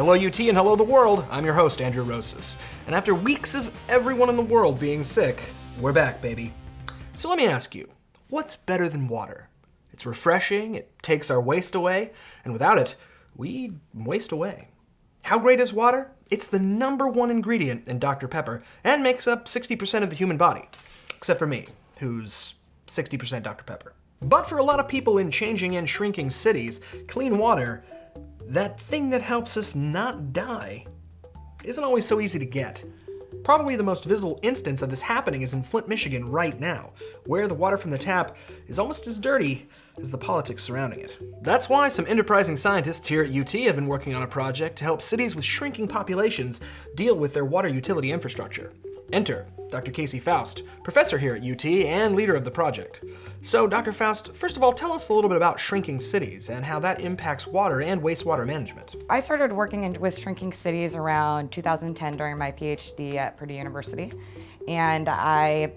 Hello UT and hello the world, I'm your host Andrew Rosas. And after weeks of everyone in the world being sick, we're back, baby. So let me ask you, what's better than water? It's refreshing, it takes our waste away, and without it, we waste away. How great is water? It's the #1 ingredient in Dr. Pepper and makes up 60% of the human body. Except for me, who's 60% Dr. Pepper. But for a lot of people in changing and shrinking cities, clean water, that thing that helps us not die, isn't always so easy to get. Probably the most visible instance of this happening is in Flint, Michigan right now, where the water from the tap is almost as dirty as the politics surrounding it. That's why some enterprising scientists here at UT have been working on a project to help cities with shrinking populations deal with their water utility infrastructure. Enter Dr. Casey Faust, professor here at UT and leader of the project. So Dr. Faust, first of all, tell us a little bit about shrinking cities and how that impacts water and wastewater management. I started working with shrinking cities around 2010 during my PhD at Purdue University. And I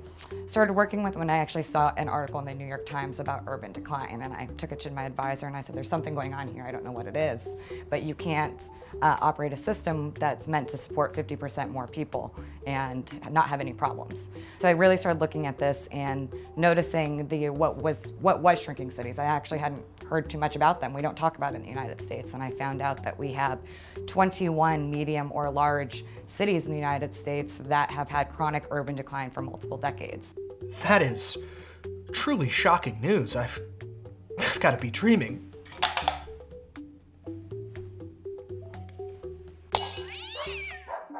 started working with when I actually saw an article in the New York Times about urban decline. And I took it to my advisor and I said, there's something going on here, I don't know what it is, but you can't operate a system that's meant to support 50% more people and not have any problems. So I really started looking at this and noticing what was shrinking cities. I actually hadn't heard too much about them. We don't talk about it in the United States. And I found out that we have 21 medium or large cities in the United States that have had chronic urban decline for multiple decades. That is truly shocking news. I've got to be dreaming.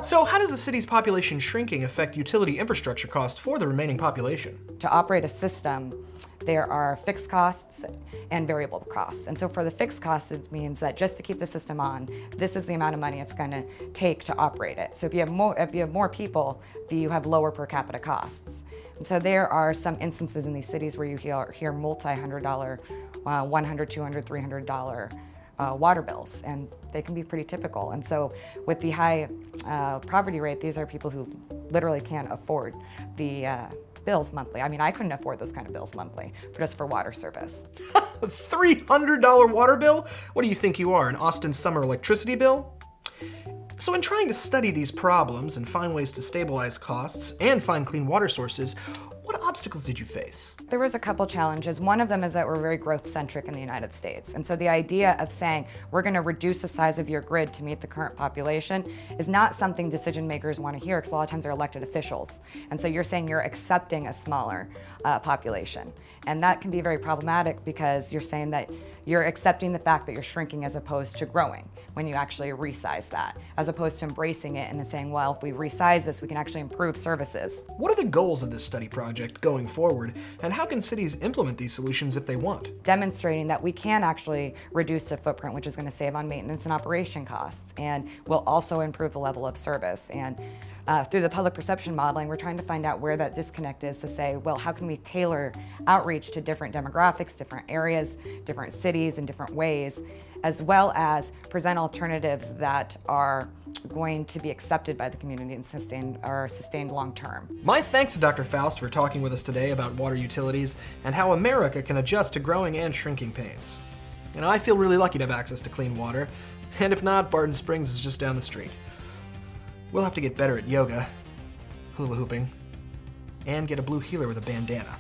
So how does the city's population shrinking affect utility infrastructure costs for the remaining population? To operate a system, there are fixed costs and variable costs. And so for the fixed costs, it means that just to keep the system on, this is the amount of money it's going to take to operate it. So if you have more people, you have lower per capita costs. And so there are some instances in these cities where you hear multi-$100, $100, $200, $300 water bills, and they can be pretty typical. And so with the high poverty rate, these are people who literally can't afford the bills monthly. I mean, I couldn't afford those kind of bills monthly just for water service. A $300 water bill? What do you think you are, an Austin summer electricity bill? So in trying to study these problems and find ways to stabilize costs and find clean water sources, what obstacles did you face? There was a couple challenges. One of them is that we're very growth-centric in the United States. And so the idea of saying we're going to reduce the size of your grid to meet the current population is not something decision makers want to hear, because a lot of times they're elected officials. And so you're saying you're accepting a smaller population. And that can be very problematic because you're saying that you're accepting the fact that you're shrinking as opposed to growing when you actually resize that, as opposed to embracing it and saying, well, if we resize this, we can actually improve services. What are the goals of this study project going forward, and how can cities implement these solutions if they want? Demonstrating that we can actually reduce the footprint, which is going to save on maintenance and operation costs, and will also improve the level of service. And through the public perception modeling, we're trying to find out where that disconnect is to say, well, how can we tailor outreach to different demographics, different areas, different cities in different ways, as well as present alternatives that are going to be accepted by the community and sustained long term. My thanks to Dr. Faust for talking with us today about water utilities and how America can adjust to growing and shrinking pains. And I feel really lucky to have access to clean water, and if not, Barton Springs is just down the street. We'll have to get better at yoga, hula hooping, and get a blue healer with a bandana.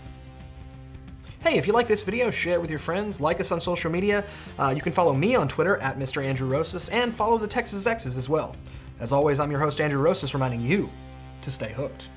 Hey, if you like this video, share it with your friends, like us on social media. You can follow me on Twitter at Mr. Andrew Rosas, and follow the Texas Exes as well. As always, I'm your host, Andrew Rosas, reminding you to stay hooked.